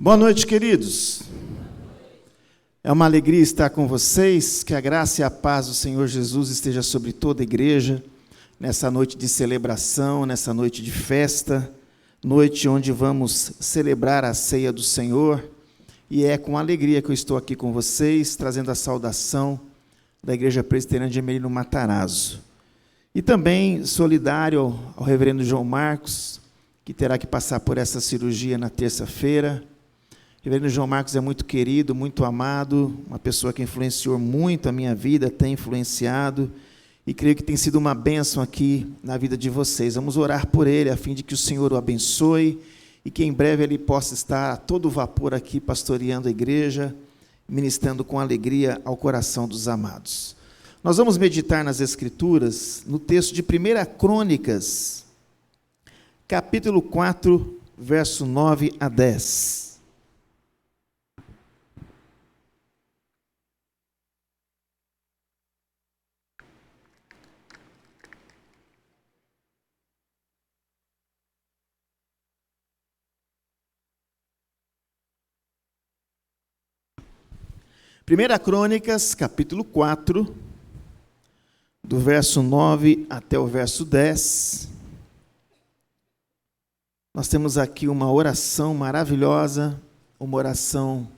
Boa noite, queridos. É uma alegria estar com vocês, que a graça e a paz do Senhor Jesus esteja sobre toda a igreja, nessa noite de celebração, nessa noite de festa, noite onde vamos celebrar a ceia do Senhor, e é com alegria que eu estou aqui com vocês, trazendo a saudação da Igreja Presbiteriana de Emelino Matarazzo. E também solidário ao reverendo João Marcos, que terá que passar por essa cirurgia na terça-feira. O reverendo João Marcos é muito querido, muito amado, uma pessoa que influenciou muito a minha vida, tem influenciado, e creio que tem sido uma bênção aqui na vida de vocês. Vamos orar por ele, a fim de que o Senhor o abençoe, e que em breve ele possa estar a todo vapor aqui, pastoreando a igreja, ministrando com alegria ao coração dos amados. Nós vamos meditar nas Escrituras, no texto de 1 Crônicas, capítulo 4, verso 9 a 10. Primeira Crônicas, capítulo 4, do verso 9 até o verso 10. Nós temos aqui uma oração maravilhosa, uma oração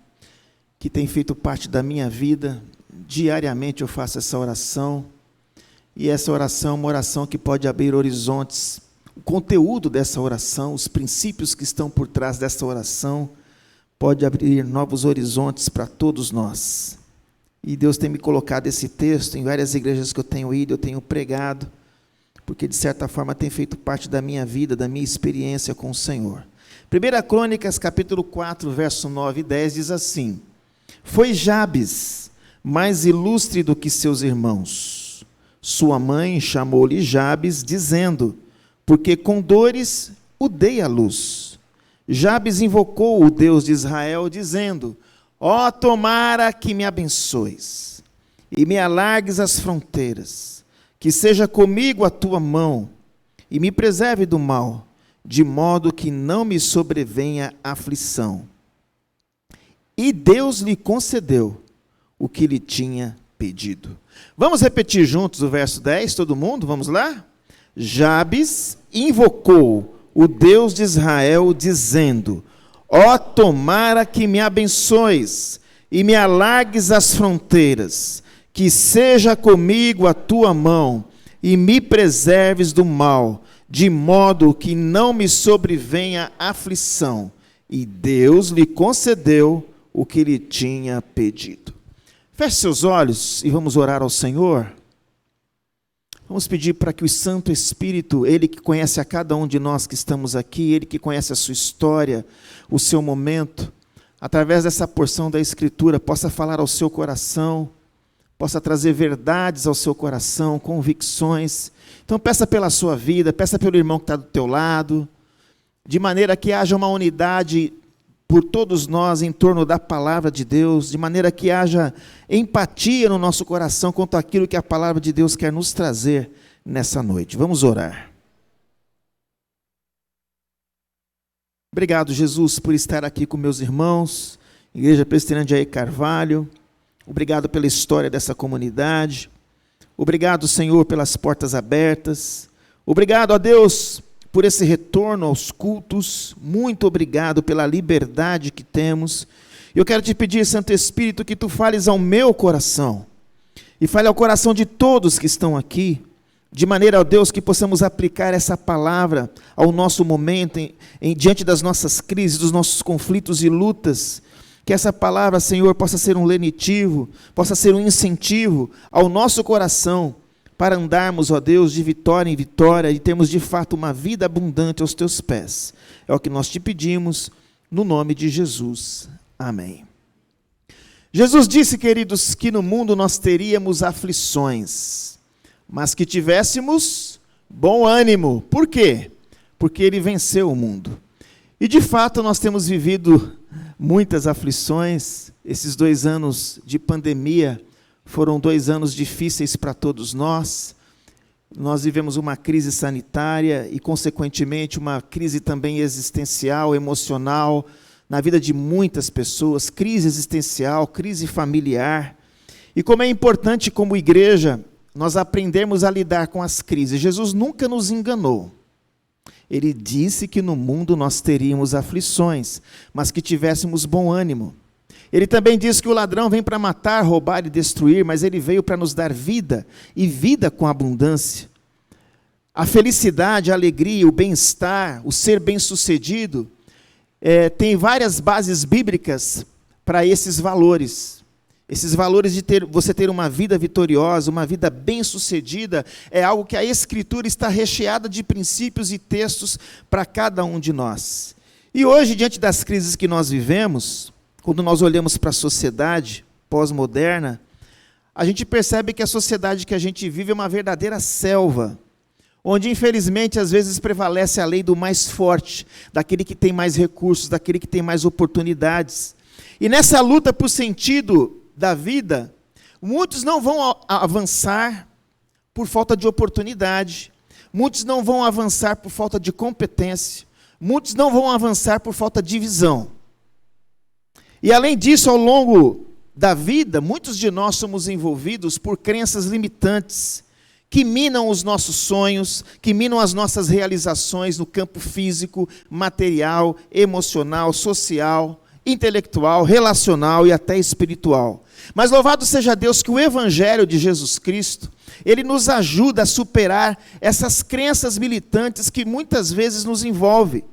que tem feito parte da minha vida. Diariamente eu faço essa oração, e essa oração é uma oração que pode abrir horizontes. O conteúdo dessa oração, os princípios que estão por trás dessa oração, pode abrir novos horizontes para todos nós. E Deus tem me colocado esse texto em várias igrejas que eu tenho ido, eu tenho pregado, porque de certa forma tem feito parte da minha vida, da minha experiência com o Senhor. 1 Crônicas, capítulo 4, verso 9 e 10, diz assim: Foi Jabes mais ilustre do que seus irmãos. Sua mãe chamou-lhe Jabes, dizendo, porque com dores o dei à luz. Jabes invocou o Deus de Israel, dizendo, ó, tomara que me abençoes, e me alargues as fronteiras, que seja comigo a tua mão, e me preserve do mal, de modo que não me sobrevenha aflição. E Deus lhe concedeu o que lhe tinha pedido. Vamos repetir juntos o verso 10, todo mundo? Vamos lá? Jabes invocou o Deus de Israel, dizendo, ó, tomara que me abençoes, e me alargues as fronteiras, que seja comigo a tua mão, e me preserves do mal, de modo que não me sobrevenha aflição. E Deus lhe concedeu o que lhe tinha pedido. Feche seus olhos e vamos orar ao Senhor. Vamos pedir para que o Santo Espírito, Ele que conhece a cada um de nós que estamos aqui, Ele que conhece a sua história, o seu momento, através dessa porção da Escritura, possa falar ao seu coração, possa trazer verdades ao seu coração, convicções. Então peça pela sua vida, peça pelo irmão que está do teu lado, de maneira que haja uma unidade por todos nós em torno da palavra de Deus, de maneira que haja empatia no nosso coração quanto àquilo que a palavra de Deus quer nos trazer nessa noite. Vamos orar. Obrigado, Jesus, por estar aqui com meus irmãos, Igreja Presbiteriana de Jair Carvalho. Obrigado pela história dessa comunidade. Obrigado, Senhor, pelas portas abertas. Obrigado a Deus por esse retorno aos cultos. Muito obrigado pela liberdade que temos. Eu quero te pedir, Santo Espírito, que tu fales ao meu coração e fale ao coração de todos que estão aqui, de maneira, ó Deus, que possamos aplicar essa palavra ao nosso momento, diante das nossas crises, dos nossos conflitos e lutas. Que essa palavra, Senhor, possa ser um lenitivo, possa ser um incentivo ao nosso coração, para andarmos, ó Deus, de vitória em vitória e termos de fato uma vida abundante aos teus pés. É o que nós te pedimos, no nome de Jesus. Amém. Jesus disse, queridos, que no mundo nós teríamos aflições, mas que tivéssemos bom ânimo. Por quê? Porque ele venceu o mundo. E de fato nós temos vivido muitas aflições. Esses 2 anos de pandemia foram 2 anos difíceis para todos nós. Nós vivemos uma crise sanitária e, consequentemente, uma crise também existencial, emocional, na vida de muitas pessoas, crise existencial, crise familiar. E como é importante, como igreja, nós aprendermos a lidar com as crises. Jesus nunca nos enganou. Ele disse que no mundo nós teríamos aflições, mas que tivéssemos bom ânimo. Ele também disse que o ladrão vem para matar, roubar e destruir, mas ele veio para nos dar vida, e vida com abundância. A felicidade, a alegria, o bem-estar, o ser bem-sucedido, tem várias bases bíblicas para esses valores. Esses valores de você ter uma vida vitoriosa, uma vida bem-sucedida, é algo que a Escritura está recheada de princípios e textos para cada um de nós. E hoje, diante das crises que nós vivemos, quando nós olhamos para a sociedade pós-moderna, a gente percebe que a sociedade que a gente vive é uma verdadeira selva, onde, infelizmente, às vezes prevalece a lei do mais forte, daquele que tem mais recursos, daquele que tem mais oportunidades. E nessa luta por sentido da vida, muitos não vão avançar por falta de oportunidade, muitos não vão avançar por falta de competência, muitos não vão avançar por falta de visão. E além disso, ao longo da vida, muitos de nós somos envolvidos por crenças limitantes, que minam os nossos sonhos, que minam as nossas realizações no campo físico, material, emocional, social, intelectual, relacional e até espiritual. Mas louvado seja Deus que o Evangelho de Jesus Cristo, ele nos ajuda a superar essas crenças militantes que muitas vezes nos envolvem.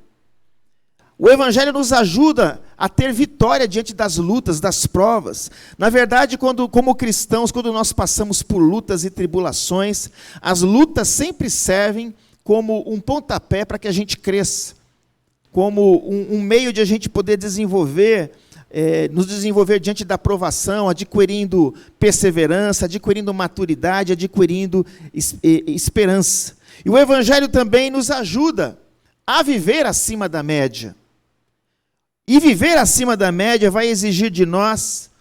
O Evangelho nos ajuda a ter vitória diante das lutas, das provas. Na verdade, como cristãos, quando nós passamos por lutas e tribulações, as lutas sempre servem como um pontapé para que a gente cresça, como um meio de a gente poder nos desenvolver diante da provação, adquirindo perseverança, adquirindo maturidade, adquirindo esperança. E o Evangelho também nos ajuda a viver acima da média. E viver acima da média vai exigir de nós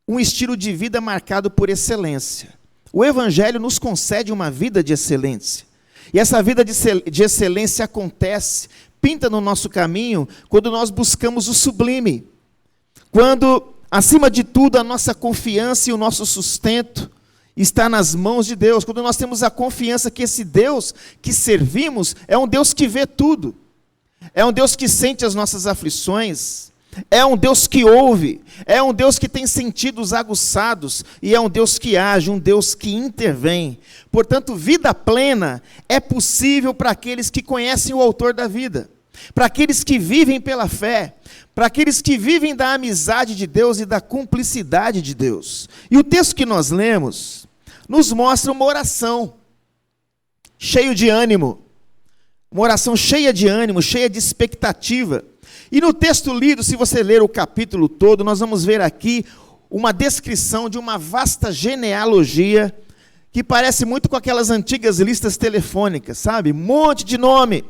um estilo de vida marcado por excelência. O Evangelho nos concede uma vida de excelência. E essa vida de excelência acontece, pinta no nosso caminho, quando nós buscamos o sublime. Quando, acima de tudo, a nossa confiança e o nosso sustento está nas mãos de Deus. Quando nós temos a confiança que esse Deus que servimos é um Deus que vê tudo. É um Deus que sente as nossas aflições, é um Deus que ouve, é um Deus que tem sentidos aguçados, e é um Deus que age, um Deus que intervém. Portanto, vida plena é possível para aqueles que conhecem o autor da vida, para aqueles que vivem pela fé, para aqueles que vivem da amizade de Deus e da cumplicidade de Deus. E o texto que nós lemos nos mostra uma oração cheia de ânimo, uma oração cheia de ânimo, cheia de expectativa. E no texto lido, se você ler o capítulo todo, nós vamos ver aqui uma descrição de uma vasta genealogia, que parece muito com aquelas antigas listas telefônicas, sabe? Um monte de nome.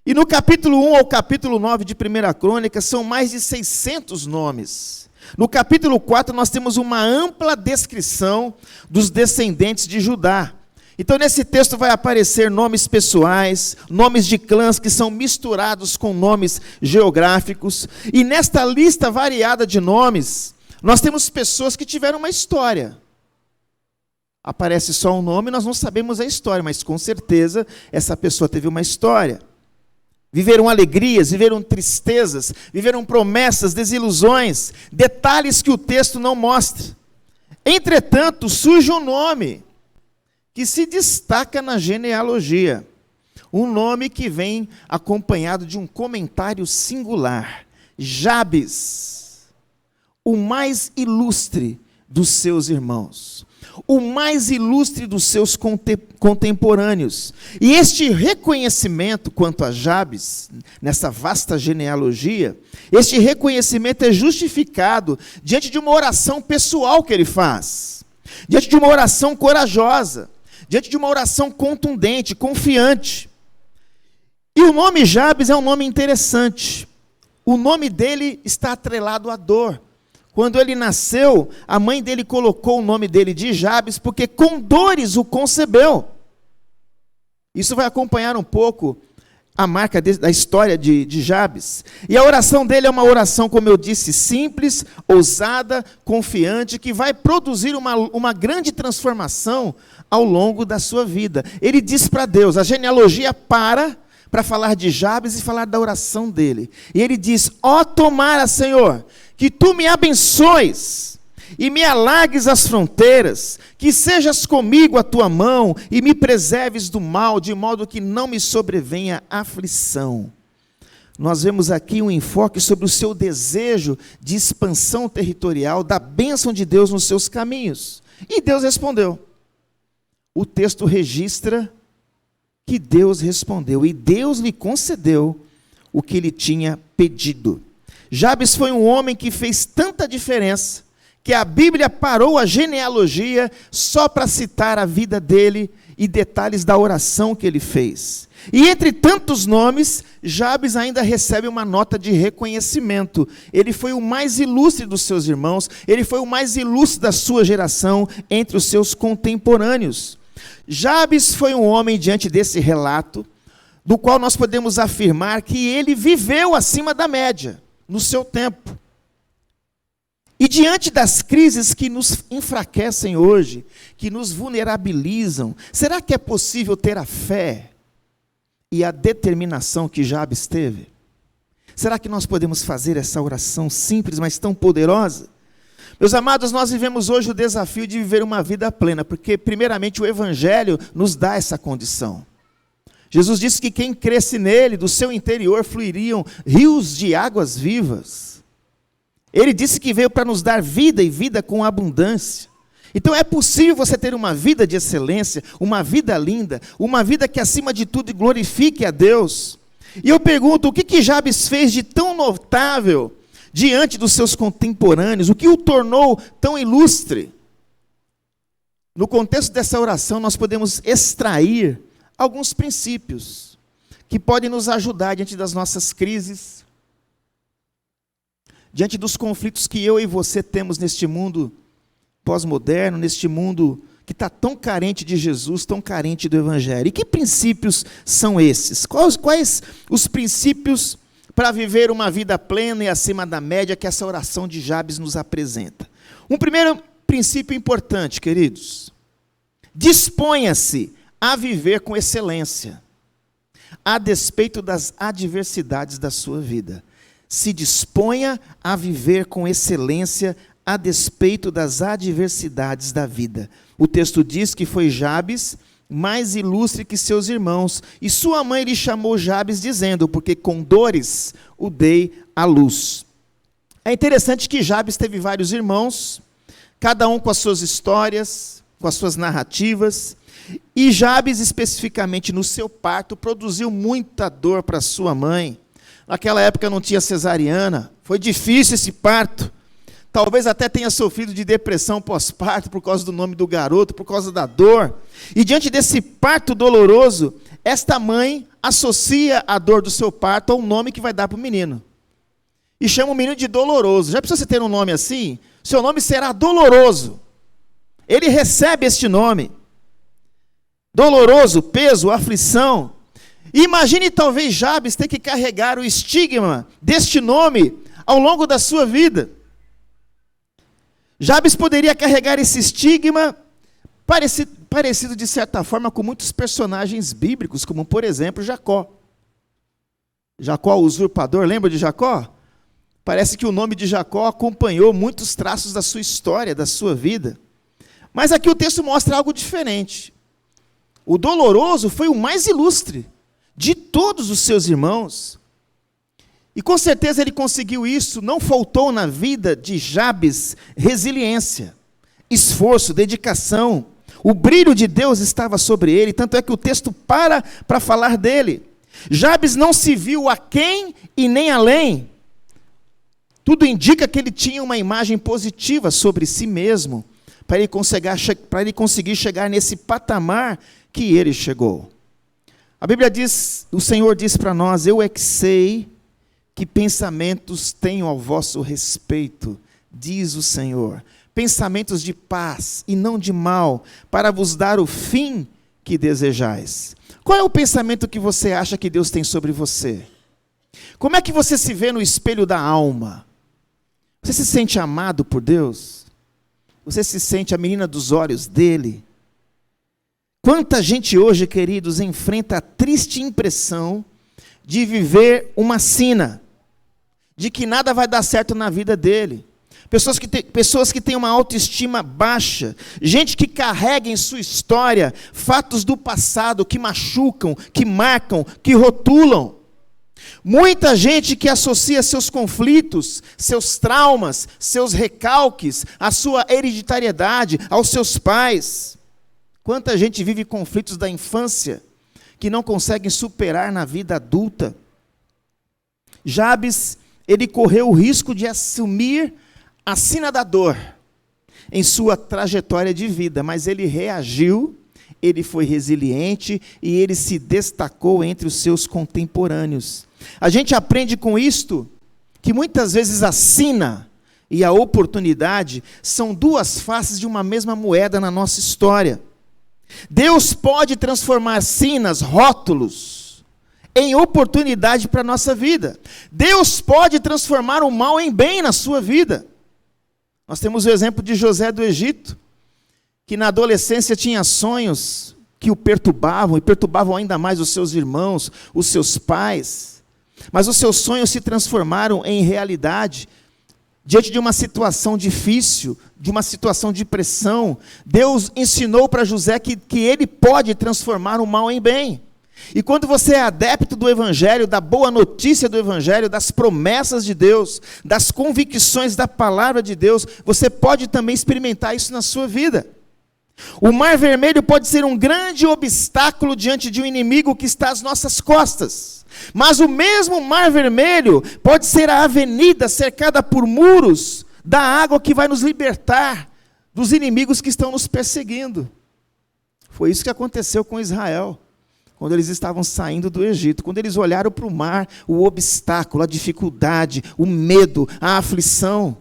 E no capítulo 1 ao capítulo 9 de 1 Crônica, são mais de 600 nomes. No capítulo 4, nós temos uma ampla descrição dos descendentes de Judá. Então, nesse texto vai aparecer nomes pessoais, nomes de clãs que são misturados com nomes geográficos. E nesta lista variada de nomes, nós temos pessoas que tiveram uma história. Aparece só um nome, nós não sabemos a história, mas com certeza essa pessoa teve uma história. Viveram alegrias, viveram tristezas, viveram promessas, desilusões, detalhes que o texto não mostra. Entretanto, surge um nome que se destaca na genealogia. Um nome que vem acompanhado de um comentário singular. Jabes, o mais ilustre dos seus irmãos, o mais ilustre dos seus contemporâneos. E este reconhecimento quanto a Jabes, nessa vasta genealogia, este reconhecimento é justificado diante de uma oração pessoal que ele faz, diante de uma oração corajosa, diante de uma oração contundente, confiante. E o nome Jabes é um nome interessante. O nome dele está atrelado à dor. Quando ele nasceu, a mãe dele colocou o nome dele de Jabes, porque com dores o concebeu. Isso vai acompanhar um pouco a marca da história de Jabes. E a oração dele é uma oração, como eu disse, simples, ousada, confiante, que vai produzir uma grande transformação ao longo da sua vida. Ele diz para Deus, a genealogia para falar de Jabes e falar da oração dele. E ele diz, tomara, Senhor, que tu me abençoes e me alargues as fronteiras, que sejas comigo a tua mão e me preserves do mal, de modo que não me sobrevenha aflição. Nós vemos aqui um enfoque sobre o seu desejo de expansão territorial, da bênção de Deus nos seus caminhos. E Deus respondeu. O texto registra que Deus respondeu, e Deus lhe concedeu o que ele tinha pedido. Jabes foi um homem que fez tanta diferença, que a Bíblia parou a genealogia só para citar a vida dele e detalhes da oração que ele fez. E entre tantos nomes, Jabes ainda recebe uma nota de reconhecimento. Ele foi o mais ilustre dos seus irmãos, ele foi o mais ilustre da sua geração entre os seus contemporâneos. Jabes foi um homem, diante desse relato, do qual nós podemos afirmar que ele viveu acima da média, no seu tempo. E diante das crises que nos enfraquecem hoje, que nos vulnerabilizam, será que é possível ter a fé e a determinação que Jabes teve? Será que nós podemos fazer essa oração simples, mas tão poderosa? Meus amados, nós vivemos hoje o desafio de viver uma vida plena, porque primeiramente o Evangelho nos dá essa condição. Jesus disse que quem cresce nele, do seu interior fluiriam rios de águas vivas. Ele disse que veio para nos dar vida e vida com abundância. Então é possível você ter uma vida de excelência, uma vida linda, uma vida que acima de tudo glorifique a Deus. E eu pergunto, o que Jabes fez de tão notável diante dos seus contemporâneos? O que o tornou tão ilustre? No contexto dessa oração, nós podemos extrair alguns princípios que podem nos ajudar diante das nossas crises, diante dos conflitos que eu e você temos neste mundo pós-moderno, neste mundo que está tão carente de Jesus, tão carente do Evangelho. E que princípios são esses? Quais os princípios para viver uma vida plena e acima da média que essa oração de Jabes nos apresenta? Um primeiro princípio importante, queridos: disponha-se a viver com excelência, a despeito das adversidades da sua vida. Se disponha a viver com excelência, a despeito das adversidades da vida. O texto diz que foi Jabes mais ilustre que seus irmãos, e sua mãe lhe chamou Jabes, dizendo, porque com dores o dei à luz. É interessante que Jabes teve vários irmãos, cada um com as suas histórias, com as suas narrativas, e Jabes, especificamente no seu parto, produziu muita dor para sua mãe. Naquela época não tinha cesariana, foi difícil esse parto. Talvez até tenha sofrido de depressão pós-parto por causa do nome do garoto, por causa da dor. E diante desse parto doloroso, esta mãe associa a dor do seu parto ao nome que vai dar para o menino. E chama o menino de Doloroso. Já precisa você ter um nome assim? Seu nome será Doloroso. Ele recebe este nome. Doloroso, peso, aflição. Imagine talvez Jabes ter que carregar o estigma deste nome ao longo da sua vida. Jabes poderia carregar esse estigma parecido de certa forma com muitos personagens bíblicos, como por exemplo Jacó. Jacó, o usurpador, lembra de Jacó? Parece que o nome de Jacó acompanhou muitos traços da sua história, da sua vida. Mas aqui o texto mostra algo diferente. O Doloroso foi o mais ilustre de todos os seus irmãos. E com certeza ele conseguiu isso. Não faltou na vida de Jabes resiliência, esforço, dedicação. O brilho de Deus estava sobre ele, tanto é que o texto para falar dele. Jabes não se viu aquém e nem além. Tudo indica que ele tinha uma imagem positiva sobre si mesmo, para ele conseguir chegar nesse patamar que ele chegou. A Bíblia diz, o Senhor diz para nós, eu é que sei que pensamentos tenho ao vosso respeito, diz o Senhor, pensamentos de paz e não de mal, para vos dar o fim que desejais. Qual é o pensamento que você acha que Deus tem sobre você? Como é que você se vê no espelho da alma? Você se sente amado por Deus? Você se sente a menina dos olhos dele? Quanta gente hoje, queridos, enfrenta a triste impressão de viver uma sina, de que nada vai dar certo na vida dele. Pessoas que têm uma autoestima baixa, gente que carrega em sua história fatos do passado que machucam, que marcam, que rotulam. Muita gente que associa seus conflitos, seus traumas, seus recalques, a sua hereditariedade aos seus pais. Quanta gente vive conflitos da infância que não conseguem superar na vida adulta. Jabes, ele correu o risco de assumir a sina da dor em sua trajetória de vida, mas ele reagiu, ele foi resiliente e ele se destacou entre os seus contemporâneos. A gente aprende com isto que muitas vezes a sina e a oportunidade são duas faces de uma mesma moeda na nossa história. Deus pode transformar sinas, rótulos, em oportunidade para a nossa vida. Deus pode transformar o mal em bem na sua vida. Nós temos o exemplo de José do Egito, que na adolescência tinha sonhos que o perturbavam, e perturbavam ainda mais os seus irmãos, os seus pais. Mas os seus sonhos se transformaram em realidade. Diante de uma situação difícil, de uma situação de pressão, Deus ensinou para José que ele pode transformar o mal em bem. E quando você é adepto do Evangelho, da boa notícia do Evangelho, das promessas de Deus, das convicções da palavra de Deus, você pode também experimentar isso na sua vida. O Mar Vermelho pode ser um grande obstáculo diante de um inimigo que está às nossas costas. Mas o mesmo Mar Vermelho pode ser a avenida cercada por muros da água que vai nos libertar dos inimigos que estão nos perseguindo. Foi isso que aconteceu com Israel, quando eles estavam saindo do Egito. Quando eles olharam para o mar, o obstáculo, a dificuldade, o medo, a aflição.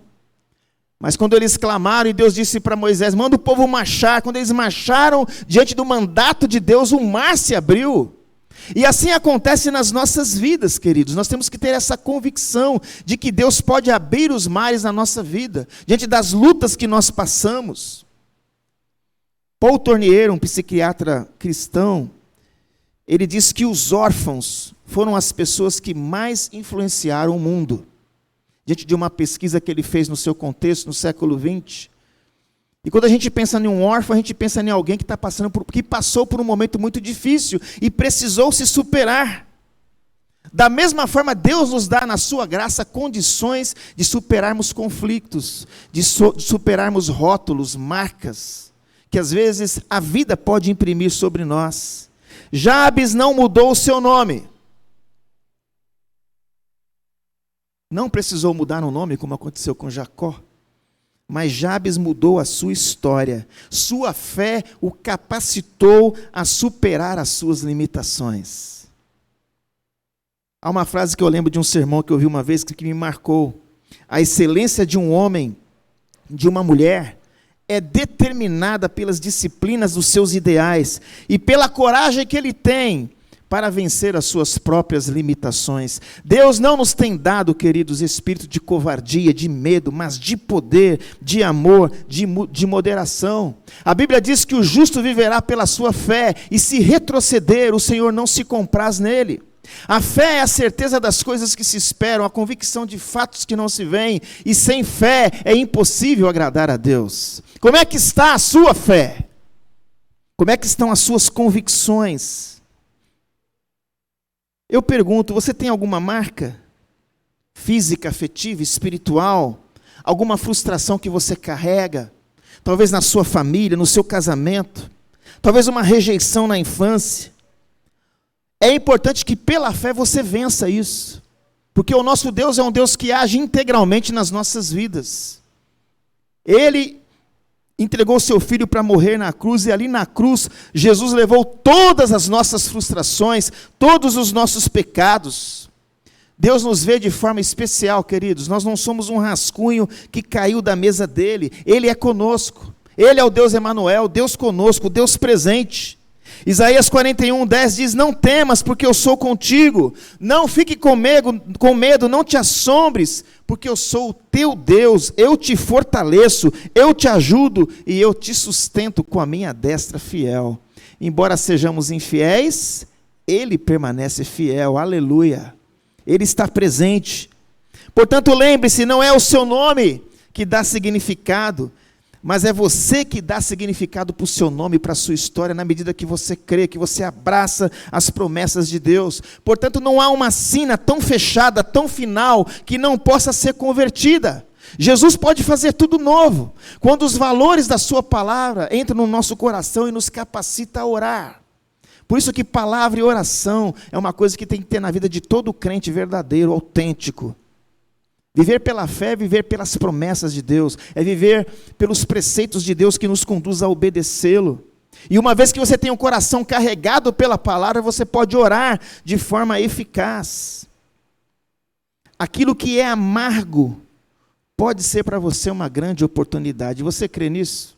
Mas quando eles clamaram, e Deus disse para Moisés, manda o povo marchar. Quando eles marcharam diante do mandato de Deus, o mar se abriu. E assim acontece nas nossas vidas, queridos. Nós temos que ter essa convicção de que Deus pode abrir os mares na nossa vida, diante das lutas que nós passamos. Paul Tournier, um psiquiatra cristão, ele diz que os órfãos foram as pessoas que mais influenciaram o mundo. Diante de uma pesquisa que ele fez no seu contexto, no século XX. E quando a gente pensa em um órfão, a gente pensa em alguém que passou por um momento muito difícil e precisou se superar. Da mesma forma, Deus nos dá na sua graça condições de superarmos conflitos, de superarmos rótulos, marcas, que às vezes a vida pode imprimir sobre nós. Jabes não mudou o seu nome. Não precisou mudar o nome, como aconteceu com Jacó. Mas Jabes mudou a sua história. Sua fé o capacitou a superar as suas limitações. Há uma frase que eu lembro de um sermão que eu ouvi uma vez que me marcou. A excelência de um homem, de uma mulher, é determinada pelas disciplinas dos seus ideais e pela coragem que ele tem para vencer as suas próprias limitações. Deus não nos tem dado, queridos, espírito de covardia, de medo, mas de poder, de amor, de moderação. A Bíblia diz que o justo viverá pela sua fé, e se retroceder, o Senhor não se compraz nele. A fé é a certeza das coisas que se esperam, a convicção de fatos que não se veem, e sem fé é impossível agradar a Deus. Como é que está a sua fé? Como é que estão as suas convicções? Eu pergunto, você tem alguma marca física, afetiva, espiritual? Alguma frustração que você carrega? Talvez na sua família, no seu casamento? Talvez uma rejeição na infância? É importante que pela fé você vença isso. Porque o nosso Deus é um Deus que age integralmente nas nossas vidas. Ele entregou seu filho para morrer na cruz, e ali na cruz, Jesus levou todas as nossas frustrações, todos os nossos pecados. Deus nos vê de forma especial, queridos. Nós não somos um rascunho que caiu da mesa dele. Ele é conosco. Ele é o Deus Emanuel, Deus conosco, Deus presente. Isaías 41:10 diz: não temas, porque eu sou contigo. Não fique com medo, não te assombres, porque eu sou o teu Deus. Eu te fortaleço, eu te ajudo e eu te sustento com a minha destra fiel. Embora sejamos infiéis, Ele permanece fiel. Aleluia. Ele está presente. Portanto, lembre-se, não é o seu nome que dá significado, mas é você que dá significado para o seu nome, para a sua história, na medida que você crê, que você abraça as promessas de Deus. Portanto, não há uma sina tão fechada, tão final, que não possa ser convertida. Jesus pode fazer tudo novo, quando os valores da sua palavra entram no nosso coração e nos capacita a orar. Por isso que palavra e oração é uma coisa que tem que ter na vida de todo crente verdadeiro, autêntico. Viver pela fé é viver pelas promessas de Deus, é viver pelos preceitos de Deus que nos conduz a obedecê-lo. E uma vez que você tem o coração carregado pela palavra, você pode orar de forma eficaz. Aquilo que é amargo pode ser para você uma grande oportunidade. Você crê nisso?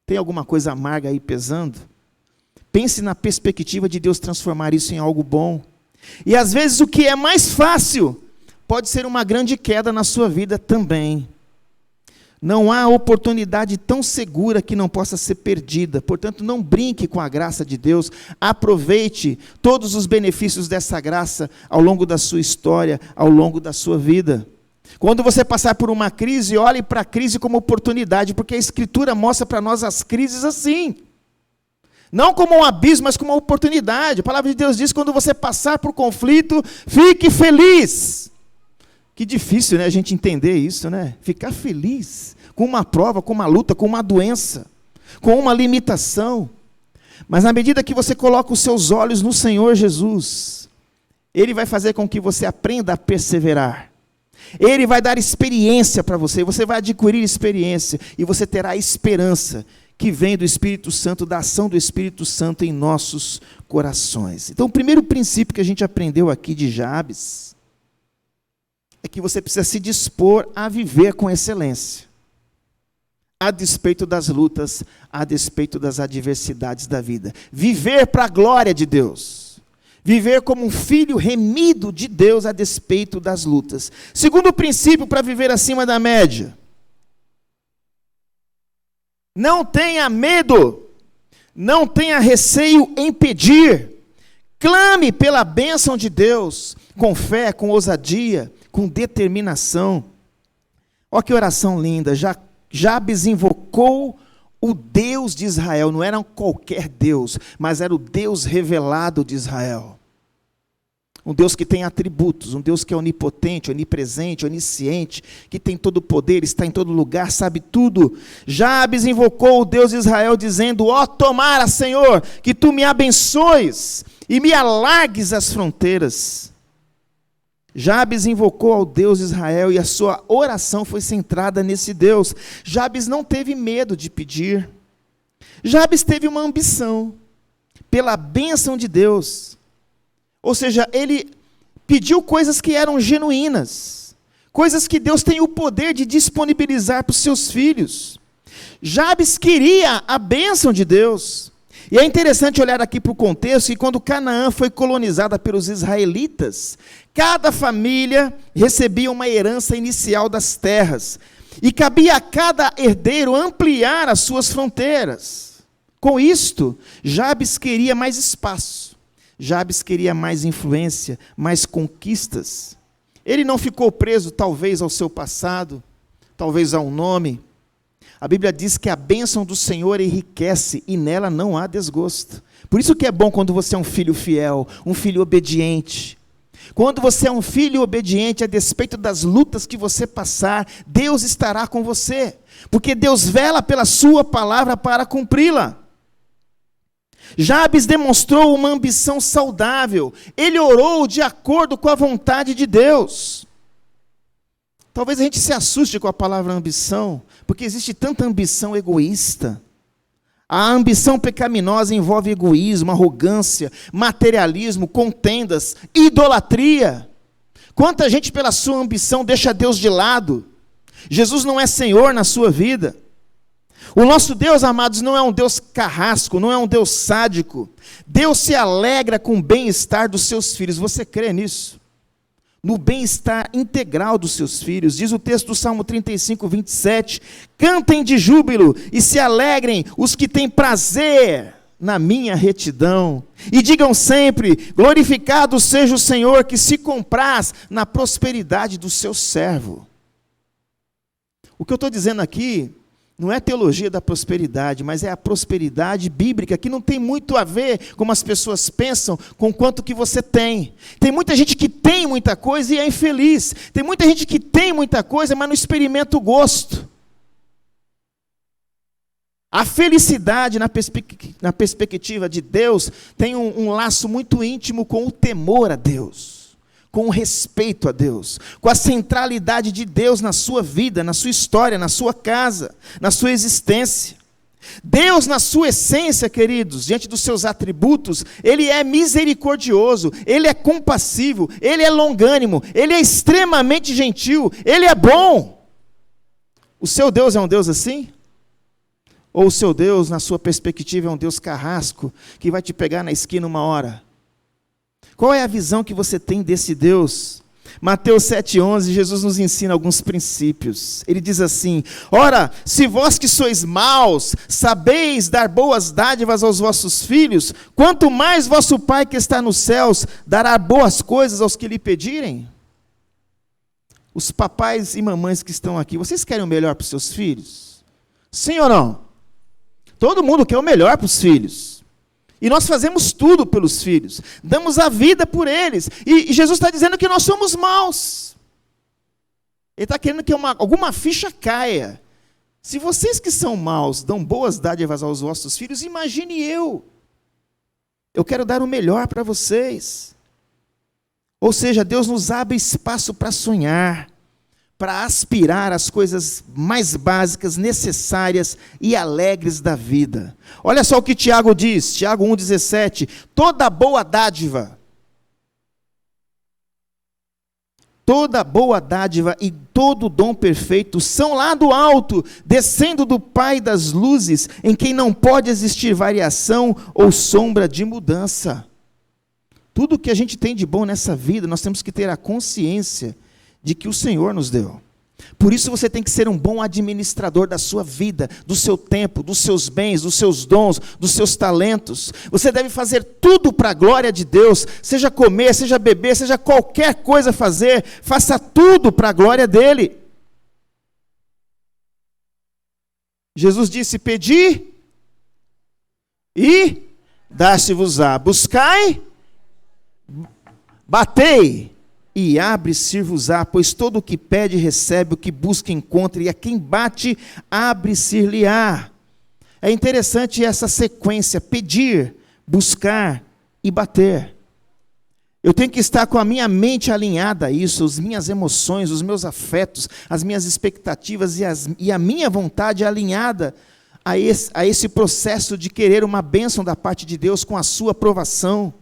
Tem alguma coisa amarga aí pesando? Pense na perspectiva de Deus transformar isso em algo bom. E às vezes o que é mais fácil pode ser uma grande queda na sua vida também. Não há oportunidade tão segura que não possa ser perdida. Portanto, não brinque com a graça de Deus. Aproveite todos os benefícios dessa graça ao longo da sua história, ao longo da sua vida. Quando você passar por uma crise, olhe para a crise como oportunidade, porque a Escritura mostra para nós as crises assim. Não como um abismo, mas como uma oportunidade. A palavra de Deus diz: quando você passar por conflito, fique feliz. Que difícil, né, a gente entender isso, né? Ficar feliz com uma prova, com uma luta, com uma doença, com uma limitação. Mas na medida que você coloca os seus olhos no Senhor Jesus, Ele vai fazer com que você aprenda a perseverar. Ele vai dar experiência para você, você vai adquirir experiência e você terá esperança que vem do Espírito Santo, da ação do Espírito Santo em nossos corações. Então, o primeiro princípio que a gente aprendeu aqui de Jabes é que você precisa se dispor a viver com excelência, a despeito das lutas, a despeito das adversidades da vida. Viver para a glória de Deus. Viver como um filho remido de Deus a despeito das lutas. Segundo princípio para viver acima da média: não tenha medo, não tenha receio em pedir. Clame pela bênção de Deus, com fé, com ousadia, com determinação. Olha que oração linda. Jabes invocou o Deus de Israel. Não era qualquer Deus, mas era o Deus revelado de Israel. Um Deus que tem atributos, um Deus que é onipotente, onipresente, onisciente, que tem todo o poder, está em todo lugar, sabe tudo. Jabes invocou o Deus de Israel, dizendo: ó, tomara, Senhor, que tu me abençoes e me alargues as fronteiras. Jabes invocou ao Deus de Israel e a sua oração foi centrada nesse Deus. Jabes não teve medo de pedir. Jabes teve uma ambição pela bênção de Deus. Ou seja, ele pediu coisas que eram genuínas, coisas que Deus tem o poder de disponibilizar para os seus filhos. Jabes queria a bênção de Deus. E é interessante olhar aqui para o contexto, que quando Canaã foi colonizada pelos israelitas, cada família recebia uma herança inicial das terras, e cabia a cada herdeiro ampliar as suas fronteiras. Com isto, Jabes queria mais espaço. Jabes queria mais influência, mais conquistas. Ele não ficou preso talvez ao seu passado, talvez a um nome. A Bíblia diz que a bênção do Senhor enriquece e nela não há desgosto. Por isso que é bom quando você é um filho fiel, um filho obediente. Quando você é um filho obediente, a despeito das lutas que você passar, Deus estará com você, porque Deus vela pela sua palavra para cumpri-la. Jabes demonstrou uma ambição saudável. Ele orou de acordo com a vontade de Deus. Talvez a gente se assuste com a palavra ambição, porque existe tanta ambição egoísta. A ambição pecaminosa envolve egoísmo, arrogância, materialismo, contendas, idolatria. Quanta gente pela sua ambição deixa Deus de lado. Jesus não é Senhor na sua vida. O nosso Deus, amados, não é um Deus carrasco, não é um Deus sádico. Deus se alegra com o bem-estar dos seus filhos. Você crê nisso? No bem-estar integral dos seus filhos. Diz o texto do Salmo 35, 27. Cantem de júbilo e se alegrem os que têm prazer na minha retidão. E digam sempre, glorificado seja o Senhor que se compraz na prosperidade do seu servo. O que eu estou dizendo aqui não é teologia da prosperidade, mas é a prosperidade bíblica, que não tem muito a ver, como as pessoas pensam, com quanto que você tem. Tem muita gente que tem muita coisa e é infeliz. Tem muita gente que tem muita coisa, mas não experimenta o gosto. A felicidade, na perspectiva de Deus, tem um laço muito íntimo com o temor a Deus, com o respeito a Deus, com a centralidade de Deus na sua vida, na sua história, na sua casa, na sua existência. Deus, na sua essência, queridos, diante dos seus atributos, Ele é misericordioso, Ele é compassivo, Ele é longânimo, Ele é extremamente gentil, Ele é bom. O seu Deus é um Deus assim? Ou o seu Deus, na sua perspectiva, é um Deus carrasco, que vai te pegar na esquina uma hora? Qual é a visão que você tem desse Deus? Mateus 7,11, Jesus nos ensina alguns princípios. Ele diz assim: ora, se vós que sois maus, sabeis dar boas dádivas aos vossos filhos, quanto mais vosso Pai que está nos céus dará boas coisas aos que lhe pedirem? Os papais e mamães que estão aqui, vocês querem o melhor para os seus filhos? Sim ou não? Todo mundo quer o melhor para os filhos. E nós fazemos tudo pelos filhos, damos a vida por eles. E Jesus está dizendo que nós somos maus. Ele está querendo que alguma ficha caia. Se vocês que são maus dão boas dádivas aos vossos filhos, imagine eu. Eu quero dar o melhor para vocês. Ou seja, Deus nos abre espaço para sonhar, para aspirar às coisas mais básicas, necessárias e alegres da vida. Olha só o que Tiago diz, Tiago 1,17, toda boa dádiva e todo dom perfeito são lá do alto, descendo do Pai das luzes, em quem não pode existir variação ou sombra de mudança. Tudo que a gente tem de bom nessa vida, nós temos que ter a consciência de que o Senhor nos deu. Por isso você tem que ser um bom administrador da sua vida, do seu tempo, dos seus bens, dos seus dons, dos seus talentos. Você deve fazer tudo para a glória de Deus, seja comer, seja beber, seja qualquer coisa fazer, faça tudo para a glória dEle. Jesus disse: pedi e dar-se-vos-á, buscai, batei, e abre-se-vos-á, pois todo o que pede recebe, o que busca encontra, e a quem bate, abre-se-lhe-á. É interessante essa sequência, pedir, buscar e bater. Eu tenho que estar com a minha mente alinhada a isso, as minhas emoções, os meus afetos, as minhas expectativas e a minha vontade alinhada a esse processo de querer uma bênção da parte de Deus com a sua aprovação.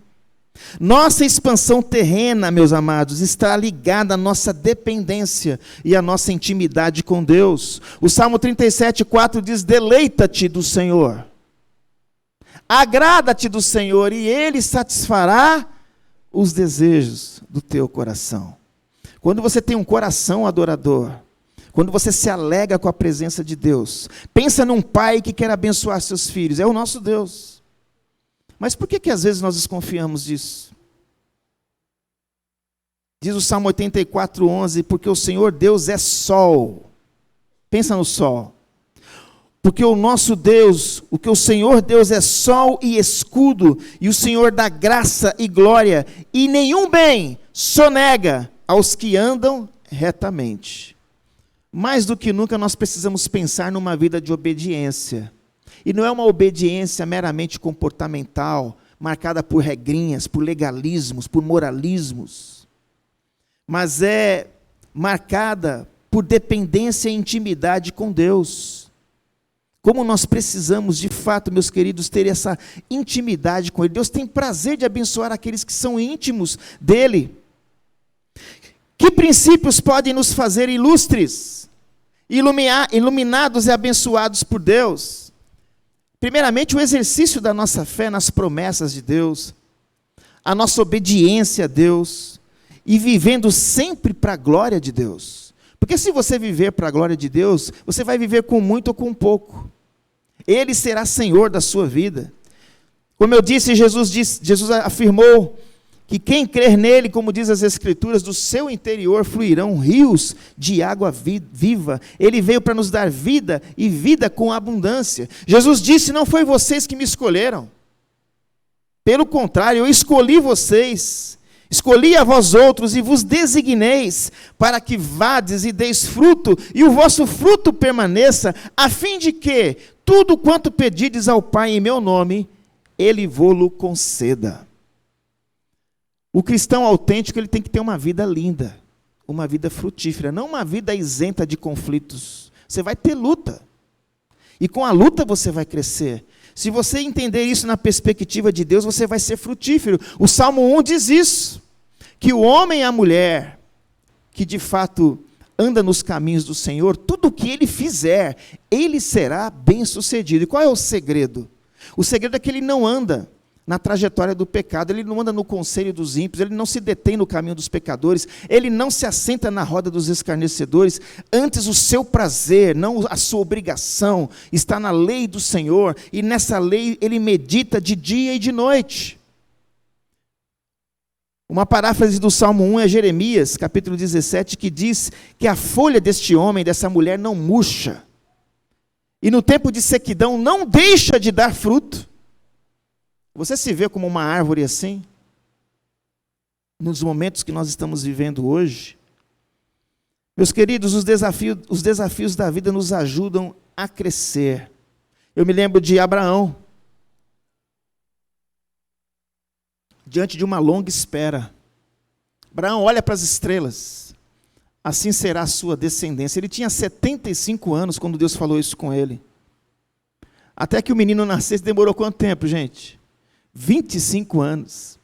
Nossa expansão terrena, meus amados, está ligada à nossa dependência e à nossa intimidade com Deus. O Salmo 37,4 diz: deleita-te do Senhor, agrada-te do Senhor, e Ele satisfará os desejos do teu coração. Quando você tem um coração adorador, quando você se alegra com a presença de Deus, pensa num pai que quer abençoar seus filhos, é o nosso Deus. Mas por que às vezes nós desconfiamos disso? Diz o Salmo 84,11, porque o Senhor Deus é sol. Pensa no sol. Porque o nosso Deus, o Senhor Deus é sol e escudo, e o Senhor dá graça e glória, e nenhum bem sonega aos que andam retamente. Mais do que nunca nós precisamos pensar numa vida de obediência. E não é uma obediência meramente comportamental, marcada por regrinhas, por legalismos, por moralismos, mas é marcada por dependência e intimidade com Deus. Como nós precisamos, de fato, meus queridos, ter essa intimidade com Ele. Deus tem prazer de abençoar aqueles que são íntimos dEle. Que princípios podem nos fazer ilustres? iluminados e abençoados por Deus. Primeiramente, o exercício da nossa fé nas promessas de Deus, a nossa obediência a Deus, e vivendo sempre para a glória de Deus. Porque se você viver para a glória de Deus, você vai viver com muito ou com pouco. Ele será Senhor da sua vida. Como eu disse, Jesus afirmou que quem crer nele, como diz as Escrituras, do seu interior fluirão rios de água viva. Ele veio para nos dar vida e vida com abundância. Jesus disse: não foi vocês que me escolheram. Pelo contrário, eu escolhi vocês. Escolhi a vós outros e vos designeis para que vades e deis fruto, e o vosso fruto permaneça, a fim de que tudo quanto pedides ao Pai em meu nome, Ele vô-lo conceda. O cristão autêntico, ele tem que ter uma vida linda, uma vida frutífera, não uma vida isenta de conflitos. Você vai ter luta, e com a luta você vai crescer. Se você entender isso na perspectiva de Deus, você vai ser frutífero. O Salmo 1 diz isso, que o homem e a mulher, que de fato anda nos caminhos do Senhor, tudo o que ele fizer, ele será bem-sucedido. E qual é o segredo? O segredo é que ele não anda na trajetória do pecado, ele não anda no conselho dos ímpios, ele não se detém no caminho dos pecadores, ele não se assenta na roda dos escarnecedores. Antes, o seu prazer, não a sua obrigação, está na lei do Senhor, e nessa lei ele medita de dia e de noite. Uma paráfrase do Salmo 1 é Jeremias, capítulo 17, que diz que a folha deste homem, dessa mulher, não murcha, e no tempo de sequidão não deixa de dar fruto. Você se vê como uma árvore assim? Nos momentos que nós estamos vivendo hoje? Meus queridos, os desafios da vida nos ajudam a crescer. Eu me lembro de Abraão. Diante de uma longa espera. Abraão olha para as estrelas. Assim será a sua descendência. Ele tinha 75 anos quando Deus falou isso com ele. Até que o menino nascesse, demorou quanto tempo, gente? 25 anos.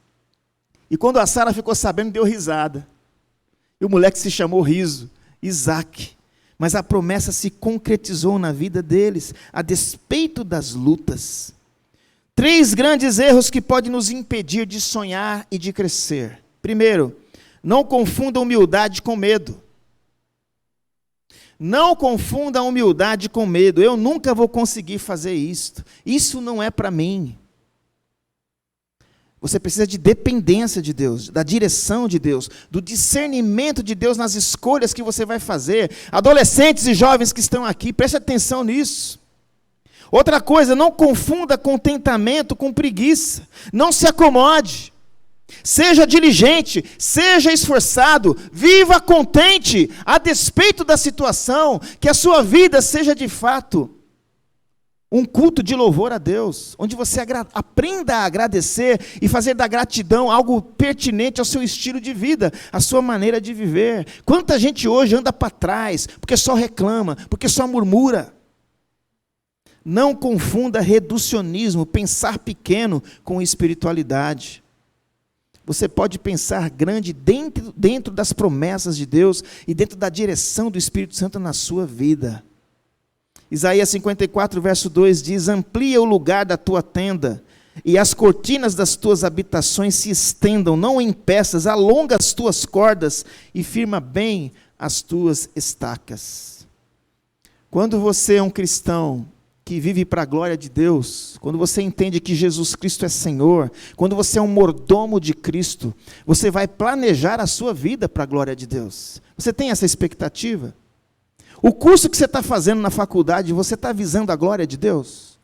E quando a Sara ficou sabendo, deu risada. E o moleque se chamou Riso, Isaac. Mas a promessa se concretizou na vida deles, a despeito das lutas. 3 grandes erros que podem nos impedir de sonhar e de crescer. Primeiro, não confunda humildade com medo. Não confunda a humildade com medo. Eu nunca vou conseguir fazer isto. Isso não é para mim. Você precisa de dependência de Deus, da direção de Deus, do discernimento de Deus nas escolhas que você vai fazer. Adolescentes e jovens que estão aqui, preste atenção nisso. Outra coisa, não confunda contentamento com preguiça. Não se acomode. Seja diligente, seja esforçado, viva contente, a despeito da situação, que a sua vida seja de fato um culto de louvor a Deus, onde você aprenda a agradecer e fazer da gratidão algo pertinente ao seu estilo de vida, à sua maneira de viver. Quanta gente hoje anda para trás, porque só reclama, porque só murmura. Não confunda reducionismo, pensar pequeno, com espiritualidade. Você pode pensar grande dentro das promessas de Deus e dentro da direção do Espírito Santo na sua vida. Isaías 54, verso 2 diz: amplia o lugar da tua tenda, e as cortinas das tuas habitações se estendam, não em peças, alonga as tuas cordas, e firma bem as tuas estacas. Quando você é um cristão que vive para a glória de Deus, quando você entende que Jesus Cristo é Senhor, quando você é um mordomo de Cristo, você vai planejar a sua vida para a glória de Deus. Você tem essa expectativa? O curso que você está fazendo na faculdade, você está visando a glória de Deus?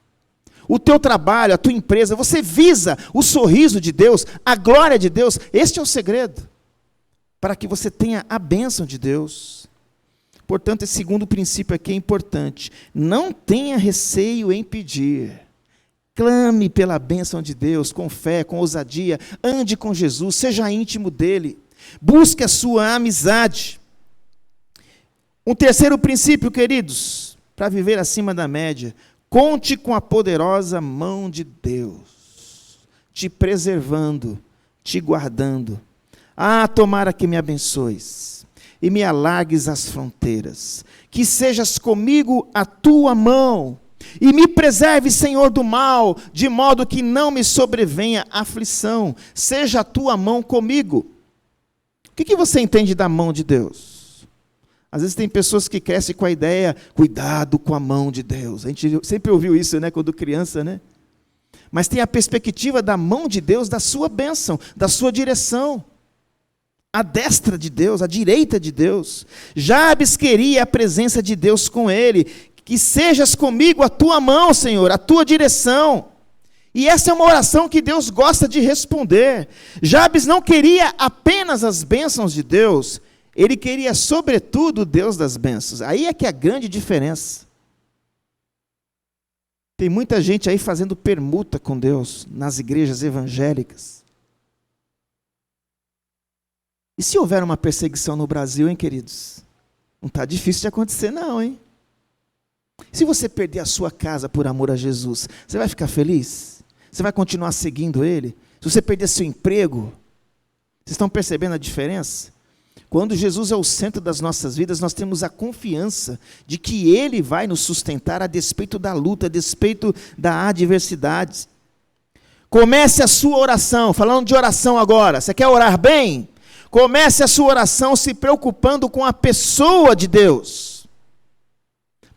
O teu trabalho, a tua empresa, você visa o sorriso de Deus, a glória de Deus? Este é o segredo, para que você tenha a bênção de Deus. Portanto, esse segundo princípio aqui é importante. Não tenha receio em pedir. Clame pela bênção de Deus, com fé, com ousadia. Ande com Jesus, seja íntimo dele. Busque a sua amizade. Um terceiro princípio, queridos, para viver acima da média: conte com a poderosa mão de Deus, te preservando, te guardando. Ah, tomara que me abençoes. e me alargues as fronteiras. Que sejas comigo a tua mão, e me preserve, Senhor, do mal, de modo que não me sobrevenha aflição. Seja a tua mão comigo. O que você entende da mão de Deus? Às vezes tem pessoas que crescem com a ideia, cuidado com a mão de Deus. A gente sempre ouviu isso, né, quando criança, né? Mas tem a perspectiva da mão de Deus, da sua bênção, da sua direção. A destra de Deus, a direita de Deus. Jabes queria a presença de Deus com ele. Que sejas comigo a tua mão, Senhor, a tua direção. E essa é uma oração que Deus gosta de responder. Jabes não queria apenas as bênçãos de Deus, ele queria sobretudo o Deus das bênçãos. Aí é que é a grande diferença. Tem muita gente aí fazendo permuta com Deus nas igrejas evangélicas. E se houver uma perseguição no Brasil, hein, queridos? Não está difícil de acontecer não, hein? Se você perder a sua casa por amor a Jesus, você vai ficar feliz? Você vai continuar seguindo Ele? Se você perder seu emprego, vocês estão percebendo a diferença? Quando Jesus é o centro das nossas vidas, nós temos a confiança de que Ele vai nos sustentar a despeito da luta, a despeito da adversidade. Comece a sua oração, falando de oração agora, você quer orar bem? Comece a sua oração se preocupando com a pessoa de Deus.